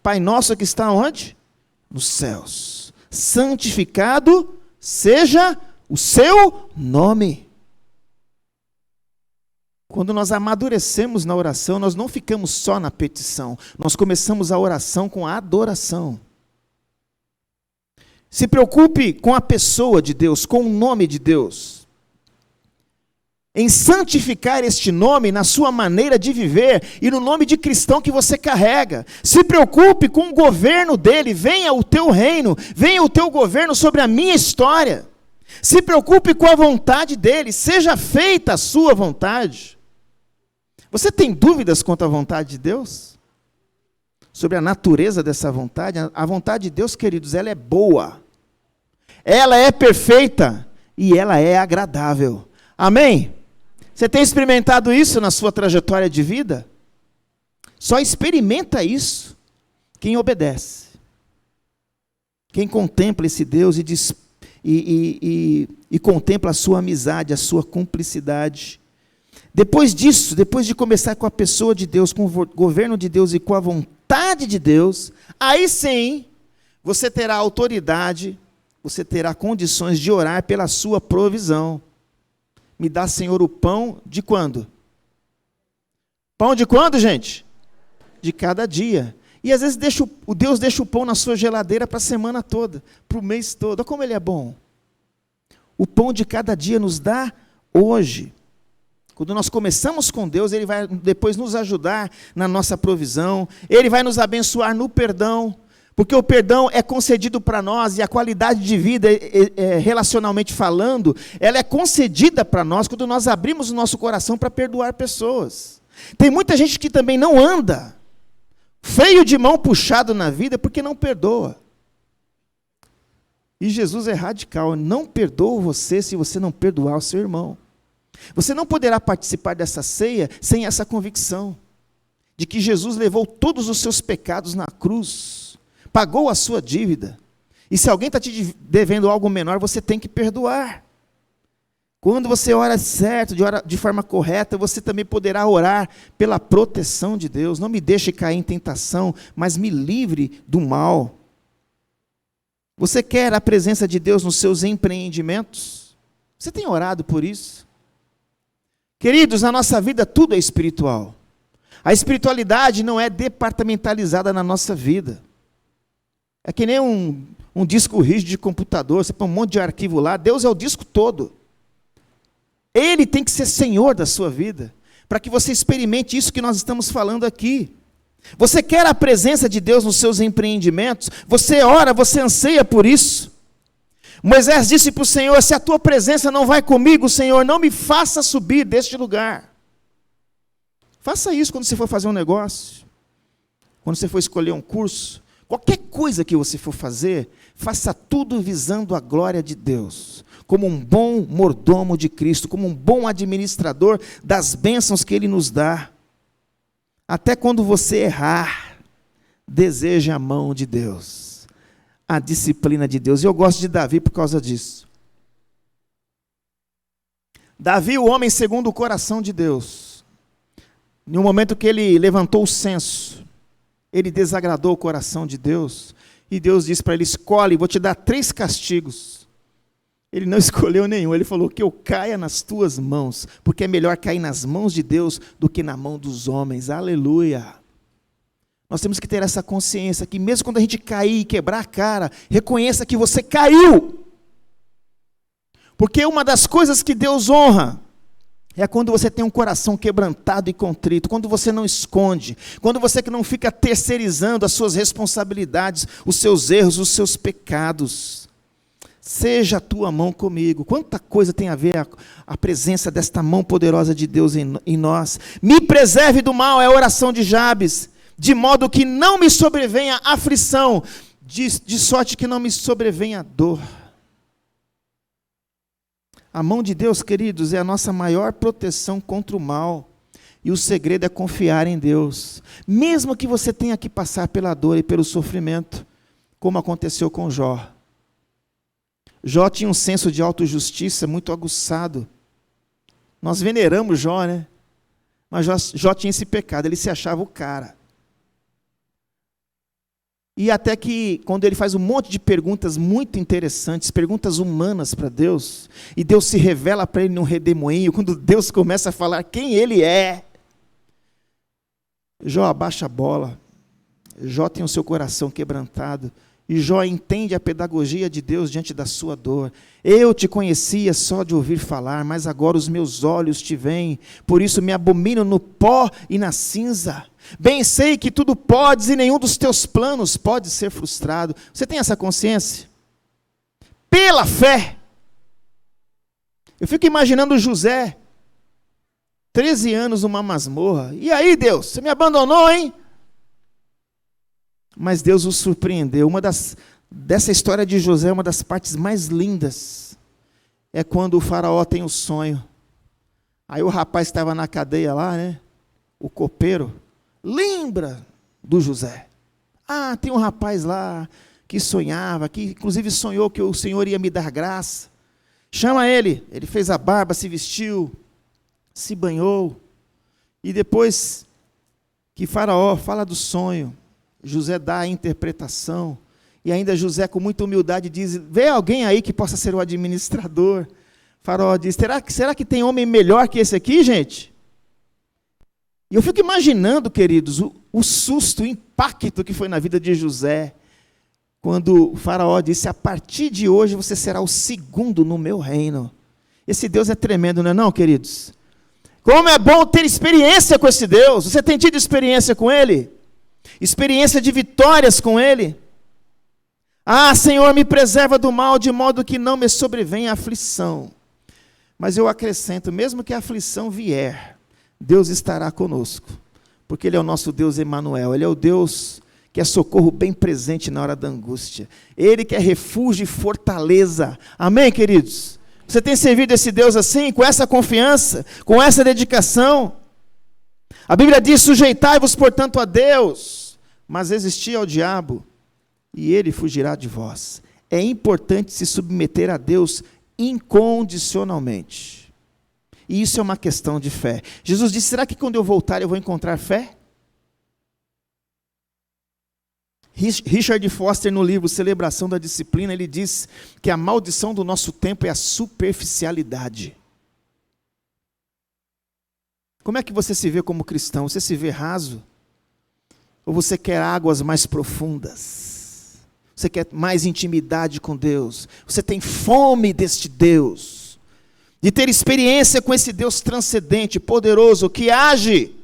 Pai nosso que está onde? Nos céus. Santificado seja o seu nome. Quando nós amadurecemos na oração, nós não ficamos só na petição. Nós começamos a oração com a adoração. Se preocupe com a pessoa de Deus, com o nome de Deus. Em santificar este nome na sua maneira de viver e no nome de cristão que você carrega. Se preocupe com o governo dele, venha o teu reino, venha o teu governo sobre a minha história. Se preocupe com a vontade dele, seja feita a sua vontade. Você tem dúvidas quanto à vontade de Deus? Sobre a natureza dessa vontade? A vontade de Deus, queridos, ela é boa, ela é perfeita e ela é agradável. Amém? Você tem experimentado isso na sua trajetória de vida? Só experimenta isso quem obedece. Quem contempla esse Deus e contempla a sua amizade, a sua cumplicidade. Depois disso, depois de começar com a pessoa de Deus, com o governo de Deus e com a vontade de Deus, aí sim, você terá autoridade, você terá condições de orar pela sua provisão. Me dá, Senhor, o pão de quando? Pão de quando, gente? De cada dia. E às vezes Deus deixa o pão na sua geladeira para a semana toda, para o mês todo. Olha como Ele é bom. O pão de cada dia nos dá hoje. Quando nós começamos com Deus, Ele vai depois nos ajudar na nossa provisão. Ele vai nos abençoar no perdão. Porque o perdão é concedido para nós e a qualidade de vida, relacionalmente falando, ela é concedida para nós quando nós abrimos o nosso coração para perdoar pessoas. Tem muita gente que também não anda, freio de mão puxado na vida porque não perdoa. E Jesus é radical, não perdoa você se você não perdoar o seu irmão. Você não poderá participar dessa ceia sem essa convicção de que Jesus levou todos os seus pecados na cruz, pagou a sua dívida, e se alguém está te devendo algo menor, você tem que perdoar. Quando você ora certo, de forma correta, você também poderá orar pela proteção de Deus. Não me deixe cair em tentação, mas me livre do mal. Você quer a presença de Deus nos seus empreendimentos? Você tem orado por isso? Queridos, na nossa vida tudo é espiritual. A espiritualidade não é departamentalizada na nossa vida. É que nem um disco rígido de computador, você põe um monte de arquivo lá, Deus é o disco todo. Ele tem que ser Senhor da sua vida, para que você experimente isso que nós estamos falando aqui. Você quer a presença de Deus nos seus empreendimentos? Você ora, você anseia por isso. Moisés disse para o Senhor, se a tua presença não vai comigo, Senhor, não me faça subir deste lugar. Faça isso quando você for fazer um negócio, quando você for escolher um curso. Qualquer coisa que você for fazer, faça tudo visando a glória de Deus, como um bom mordomo de Cristo, como um bom administrador das bênçãos que Ele nos dá. Até quando você errar, deseje a mão de Deus, a disciplina de Deus. E eu gosto de Davi por causa disso. Davi, o homem segundo o coração de Deus, em um momento que ele levantou o censo, ele desagradou o coração de Deus, e Deus disse para ele: escolhe, vou te dar 3 castigos. Ele não escolheu nenhum, ele falou: que eu caia nas tuas mãos, porque é melhor cair nas mãos de Deus do que na mão dos homens. Aleluia! Nós temos que ter essa consciência, que mesmo quando a gente cair e quebrar a cara, reconheça que você caiu. Porque uma das coisas que Deus honra é quando você tem um coração quebrantado e contrito, quando você não esconde, quando você que não fica terceirizando as suas responsabilidades, os seus erros, os seus pecados. Seja a tua mão comigo. Quanta coisa tem a ver a presença desta mão poderosa de Deus em nós. Me preserve do mal, é a oração de Jabes, de modo que não me sobrevenha aflição, de sorte que não me sobrevenha dor. A mão de Deus, queridos, é a nossa maior proteção contra o mal. E o segredo é confiar em Deus. Mesmo que você tenha que passar pela dor e pelo sofrimento, como aconteceu com Jó. Jó tinha um senso de autojustiça muito aguçado. Nós veneramos Jó, né? Mas Jó tinha esse pecado, ele se achava o cara. E até que, quando ele faz um monte de perguntas muito interessantes, perguntas humanas para Deus, e Deus se revela para ele num redemoinho, quando Deus começa a falar quem ele é, Jó abaixa a bola, Jó tem o seu coração quebrantado, e Jó entende a pedagogia de Deus diante da sua dor. Eu te conhecia só de ouvir falar, mas agora os meus olhos te veem, por isso me abomino no pó e na cinza. Bem sei que tudo podes e nenhum dos teus planos pode ser frustrado. Você tem essa consciência? Pela fé. Eu fico imaginando José, 13 anos numa masmorra. E aí, Deus, você me abandonou, hein? Mas Deus o surpreendeu. Dessa história de José, uma das partes mais lindas é quando o faraó tem o sonho. Aí o rapaz estava na cadeia lá, né? O copeiro. Lembra do José. Ah, tem um rapaz lá que sonhava, que inclusive sonhou que o Senhor ia me dar graça. Chama ele. Ele fez a barba, se vestiu, se banhou. E depois que Faraó fala do sonho, José dá a interpretação. E ainda José, com muita humildade, diz: vê alguém aí que possa ser o administrador. Faraó diz: será que tem homem melhor que esse aqui, gente? E eu fico imaginando, queridos, o susto, o impacto que foi na vida de José, quando o faraó disse: a partir de hoje você será o segundo no meu reino. Esse Deus é tremendo, não é não, queridos? Como é bom ter experiência com esse Deus. Você tem tido experiência com Ele? Experiência de vitórias com Ele? Ah, Senhor, me preserva do mal, de modo que não me sobrevenha a aflição. Mas eu acrescento, mesmo que a aflição vier, Deus estará conosco, porque Ele é o nosso Deus Emanuel, Ele é o Deus que é socorro bem presente na hora da angústia, Ele que é refúgio e fortaleza. Amém, queridos? Você tem servido esse Deus assim, com essa confiança, com essa dedicação? A Bíblia diz: sujeitai-vos, portanto, a Deus, mas resisti ao diabo, e ele fugirá de vós. É importante se submeter a Deus incondicionalmente. E isso é uma questão de fé. Jesus disse: será que quando eu voltar eu vou encontrar fé? Richard Foster, no livro Celebração da Disciplina, ele diz que a maldição do nosso tempo é a superficialidade. Como é que você se vê como cristão? Você se vê raso? Ou você quer águas mais profundas? Você quer mais intimidade com Deus? Você tem fome deste Deus? De ter experiência com esse Deus transcendente, poderoso, que age?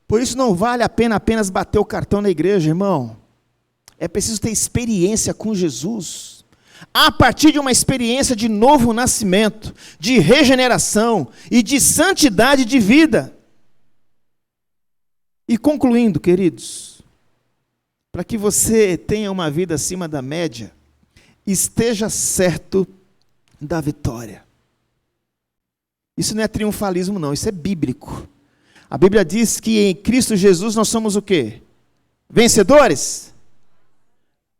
Por isso não vale a pena apenas bater o cartão na igreja, irmão. É preciso ter experiência com Jesus. A partir de uma experiência de novo nascimento, de regeneração e de santidade de vida. E concluindo, queridos, para que você tenha uma vida acima da média, esteja certo da vitória. Isso não é triunfalismo não, isso é bíblico. A Bíblia diz que em Cristo Jesus nós somos o quê? Vencedores?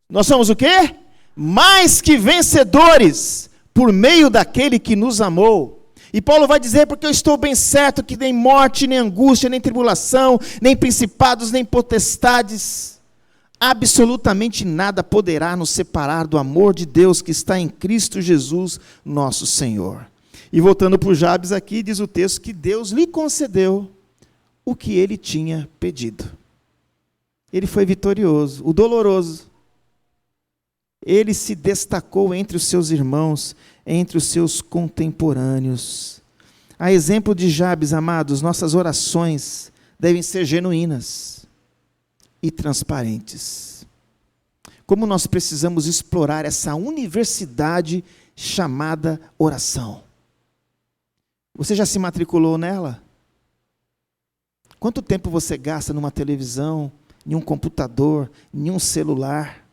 Nós somos o quê? Mais que vencedores, por meio daquele que nos amou. E Paulo vai dizer, porque eu estou bem certo que nem morte, nem angústia, nem tribulação, nem principados, nem potestades, absolutamente nada poderá nos separar do amor de Deus que está em Cristo Jesus, nosso Senhor. E voltando para o Jabes aqui, diz o texto que Deus lhe concedeu o que ele tinha pedido. Ele foi vitorioso, o doloroso. Ele se destacou entre os seus irmãos, entre os seus contemporâneos. A exemplo de Jabes, amados, nossas orações devem ser genuínas e transparentes. Como nós precisamos explorar essa universidade chamada oração. Você já se matriculou nela? Quanto tempo você gasta numa televisão, em um computador, em um celular?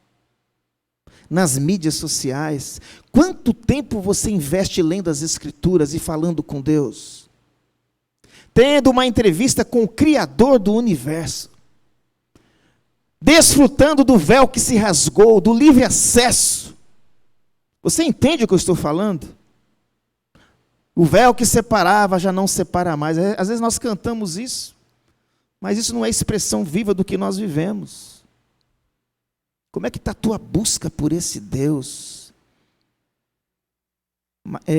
Nas mídias sociais? Quanto tempo você investe lendo as Escrituras e falando com Deus? Tendo uma entrevista com o Criador do Universo. Desfrutando do véu que se rasgou, do livre acesso. Você entende o que eu estou falando? O véu que separava já não separa mais. Às vezes nós cantamos isso, mas isso não é expressão viva do que nós vivemos. Como é que está a tua busca por esse Deus?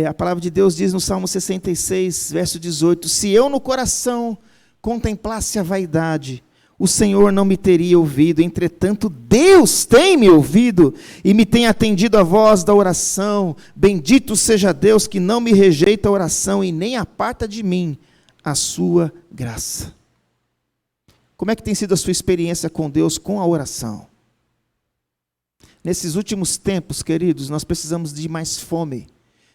A palavra de Deus diz no Salmo 66, verso 18, se eu no coração contemplasse a vaidade, o Senhor não me teria ouvido, entretanto Deus tem me ouvido e me tem atendido a voz da oração. Bendito seja Deus que não me rejeita a oração e nem aparta de mim a sua graça. Como é que tem sido a sua experiência com Deus, com a oração? Nesses últimos tempos, queridos, nós precisamos de mais fome,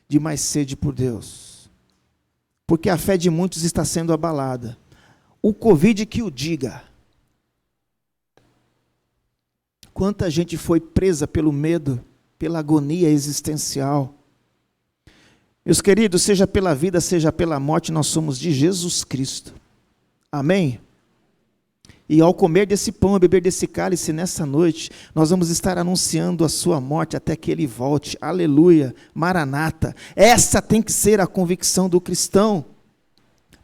de mais sede por Deus. Porque a fé de muitos está sendo abalada. O Covid que o diga. Quanta gente foi presa pelo medo, pela agonia existencial. Meus queridos, seja pela vida, seja pela morte, nós somos de Jesus Cristo. Amém? E ao comer desse pão e beber desse cálice nessa noite, nós vamos estar anunciando a sua morte até que ele volte. Aleluia, Maranata. Essa tem que ser a convicção do cristão.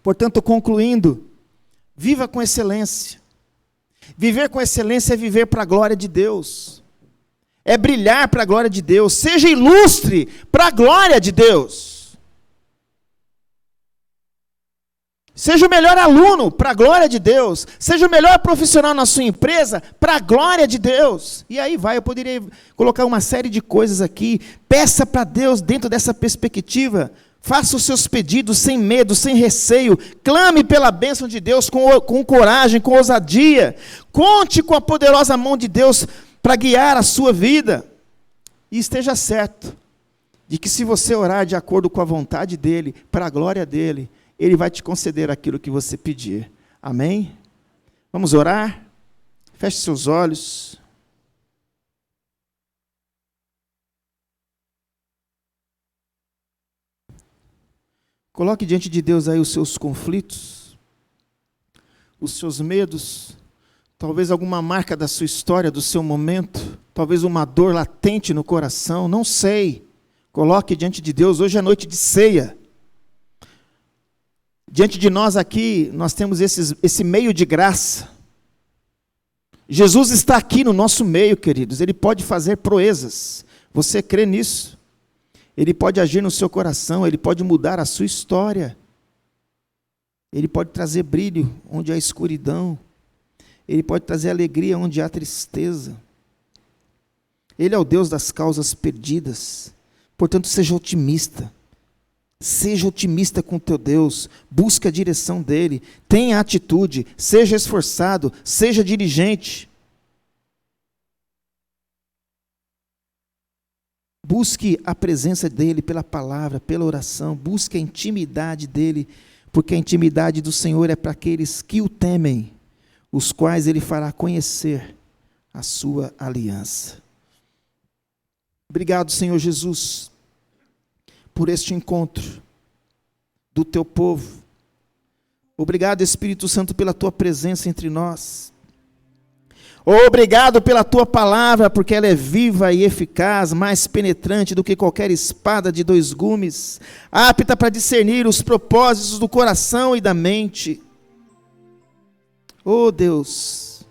Portanto, concluindo, viva com excelência. Viver com excelência é viver para a glória de Deus. É brilhar para a glória de Deus. Seja ilustre para a glória de Deus. Seja o melhor aluno para a glória de Deus. Seja o melhor profissional na sua empresa para a glória de Deus. E aí vai, eu poderia colocar uma série de coisas aqui. Peça para Deus dentro dessa perspectiva. Faça os seus pedidos sem medo, sem receio. Clame pela bênção de Deus com coragem, com ousadia. Conte com a poderosa mão de Deus para guiar a sua vida. E esteja certo de que se você orar de acordo com a vontade dEle, para a glória dEle, Ele vai te conceder aquilo que você pedir. Amém? Vamos orar? Feche seus olhos. Coloque diante de Deus aí os seus conflitos, os seus medos, talvez alguma marca da sua história, do seu momento, talvez uma dor latente no coração, não sei. Coloque diante de Deus, hoje é noite de ceia. Diante de nós aqui, nós temos esse meio de graça. Jesus está aqui no nosso meio, queridos. Ele pode fazer proezas. Você crê nisso? Ele pode agir no seu coração. Ele pode mudar a sua história. Ele pode trazer brilho onde há escuridão. Ele pode trazer alegria onde há tristeza. Ele é o Deus das causas perdidas. Portanto, seja otimista. Seja otimista com o teu Deus, busque a direção dEle, tenha atitude, seja esforçado, seja diligente. Busque a presença dEle pela palavra, pela oração, busque a intimidade dEle, porque a intimidade do Senhor é para aqueles que o temem, os quais Ele fará conhecer a sua aliança. Obrigado, Senhor Jesus, por este encontro do teu povo. Obrigado, Espírito Santo, pela tua presença entre nós. Obrigado pela tua palavra, porque ela é viva e eficaz, mais penetrante do que qualquer espada de 2 gumes, apta para discernir os propósitos do coração e da mente. Oh Deus,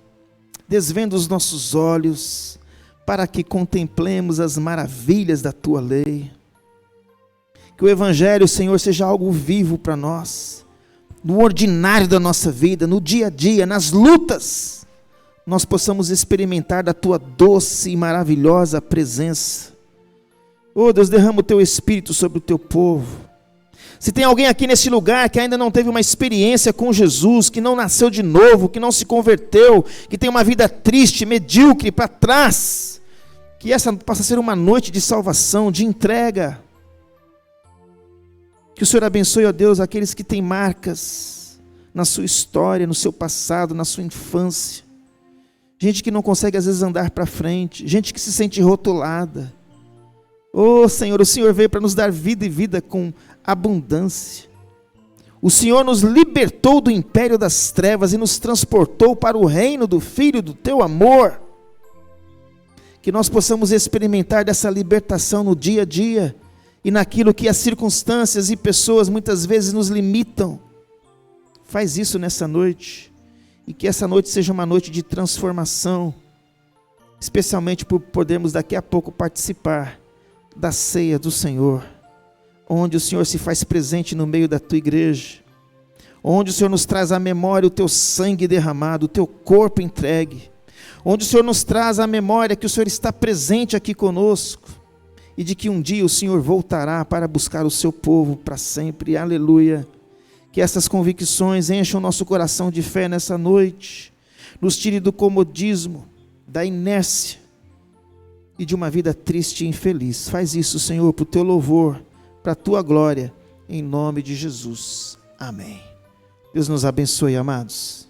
desvenda os nossos olhos, para que contemplemos as maravilhas da tua lei. Que o Evangelho, Senhor, seja algo vivo para nós, no ordinário da nossa vida, no dia a dia, nas lutas, nós possamos experimentar da tua doce e maravilhosa presença. Oh Deus, derrama o teu Espírito sobre o teu povo. Se tem alguém aqui nesse lugar que ainda não teve uma experiência com Jesus, que não nasceu de novo, que não se converteu, que tem uma vida triste, medíocre, para trás, que essa possa ser uma noite de salvação, de entrega. Que o Senhor abençoe, ó Deus, aqueles que têm marcas na sua história, no seu passado, na sua infância. Gente que não consegue às vezes andar para frente, gente que se sente rotulada. Oh Senhor, o Senhor veio para nos dar vida e vida com abundância. O Senhor nos libertou do império das trevas e nos transportou para o reino do Filho do teu amor. Que nós possamos experimentar dessa libertação no dia a dia e naquilo que as circunstâncias e pessoas muitas vezes nos limitam. Faz isso nessa noite. E que essa noite seja uma noite de transformação, especialmente por podermos daqui a pouco participar da ceia do Senhor, onde o Senhor se faz presente no meio da tua igreja, onde o Senhor nos traz à memória o teu sangue derramado, o teu corpo entregue, onde o Senhor nos traz à memória que o Senhor está presente aqui conosco, e de que um dia o Senhor voltará para buscar o seu povo para sempre. Aleluia. Que essas convicções encham o nosso coração de fé nessa noite, nos tire do comodismo, da inércia e de uma vida triste e infeliz. Faz isso, Senhor, para o teu louvor, para a tua glória, em nome de Jesus. Amém. Deus nos abençoe, amados.